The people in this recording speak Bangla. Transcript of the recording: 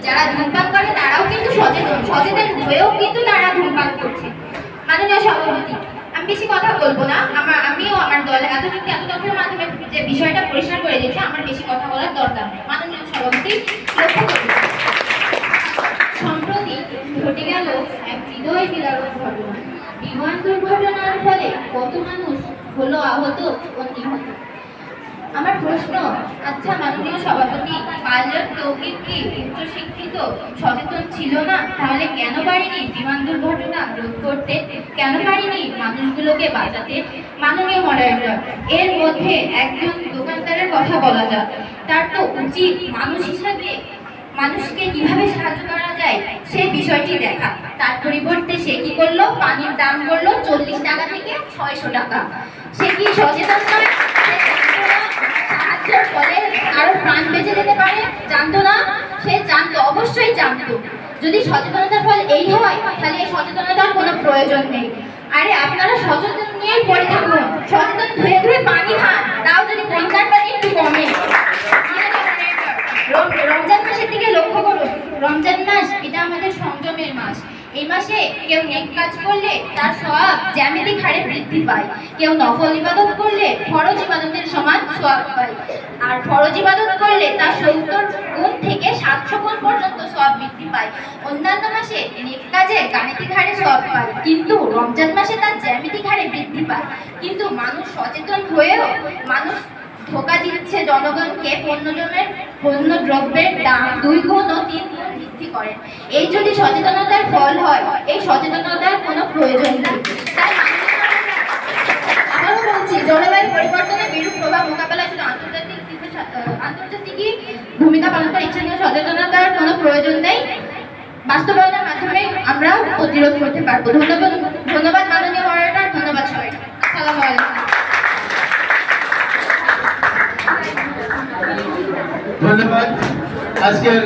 যারা ধূমপান করে তারাও কিন্তু সচেতন হয়েও কিন্তু তারা ধূমপান করছে। মাননীয় সভাপতি, আমি বেশি কথা বলবো না, আমিও আমার দলে এত তথ্যের মাধ্যমে যে বিষয়টা পরিষ্কার করে দিয়েছে, আমার বেশি কথা বলার দরকার নেই। মাননীয় সভাপতি, লক্ষ্য করুন, সম্প্রতি ঘটে গেল এক হৃদয় বিদারক ঘটনা। বিমান দুর্ঘটনার ফলে কত মানুষ হলো আহত ও নিহত। আমার প্রশ্ন, আচ্ছা মাননীয় সভাপতি, পাইলট তৌকির কি উচ্চশিক্ষিত সচেতন ছিল না? তাহলে কেন পারেনি বিমান দুর্ঘটনা রোধ করতে? কেন পারেনি মানুষগুলোকে বাঁচাতে? মাননীয় মডারেটর, এর মধ্যে একজন দোকানদারের কথা বলা যাক। তার তো উচিত মানুষ হিসাবে মানুষকে কিভাবে সাহায্য করা যায় সেই বিষয়টি দেখা। তার পরিবর্তে সে কি করলো? পানির দাম করলো 40 টাকা থেকে 600 টাকা। সে কি সচেতন নয়? সাহায্যের ফলে আরো প্রাণ বেঁচে যেতে পারে, জানতো না? সে জানতো, অবশ্যই জানতো। যদি সচেতনতার ফল এই হয়, তাহলে এই সচেতনতার কোনো প্রয়োজন নেই। আরে আপনারা সচেতন নিয়েই পড়ে থাকুন, সচেতন ধুয়ে ধুয়ে পানি খান, তাও যদি বন্যার পানি একটু কমে। রমজান মাসের দিকে লক্ষ্য করুন। রমজান মাস এটা আমাদের সংযমের মাস। এই মাসে কেউ নেক কাজ করলে তার সওয়াব জ্যামিতিক হারে বৃদ্ধি পায়। কেউ নফল ইবাদত করলে ফরজ ইবাদতের সমান সওয়াব পায়। আর ফরজ ইবাদত করলে তার 70 গুণ থেকে 700 গুণ পর্যন্ত সওয়াব বৃদ্ধি পায়। অন্যান্য মাসে নেক কাজে গাণিতিক হারে সওয়াব পায়, কিন্তু রমজান মাসে তার জ্যামিতিক হারে বৃদ্ধি পায়। কিন্তু মানুষ সচেতন হয়েও মানুষ ধোকা দিচ্ছে জনগণকে, পণ্য দ্রব্যের দাম 2 গুণ ও 3 গুণ বৃদ্ধি করে। এই যদি সচেতনতার ফল হয়, এই সচেতনতার কোনো প্রয়োজন নেই। তাই আবারও বলছি, জলবায়ু পরিবর্তনের বিরূপ প্রভাব মোকাবেলায় শুধু আন্তর্জাতিক ভূমিকা পালন করার ইচ্ছা নিয়ে সচেতনতার কোনো প্রয়োজন নেই। বাস্তবায়নের মাধ্যমে আমরা প্রতিরোধ করতে পারবো। ধন্যবাদ মাননীয় মডারেটর, ধন্যবাদ সবাই। আসসালামু আলাইকুম। ধন্যবাদ। আজকের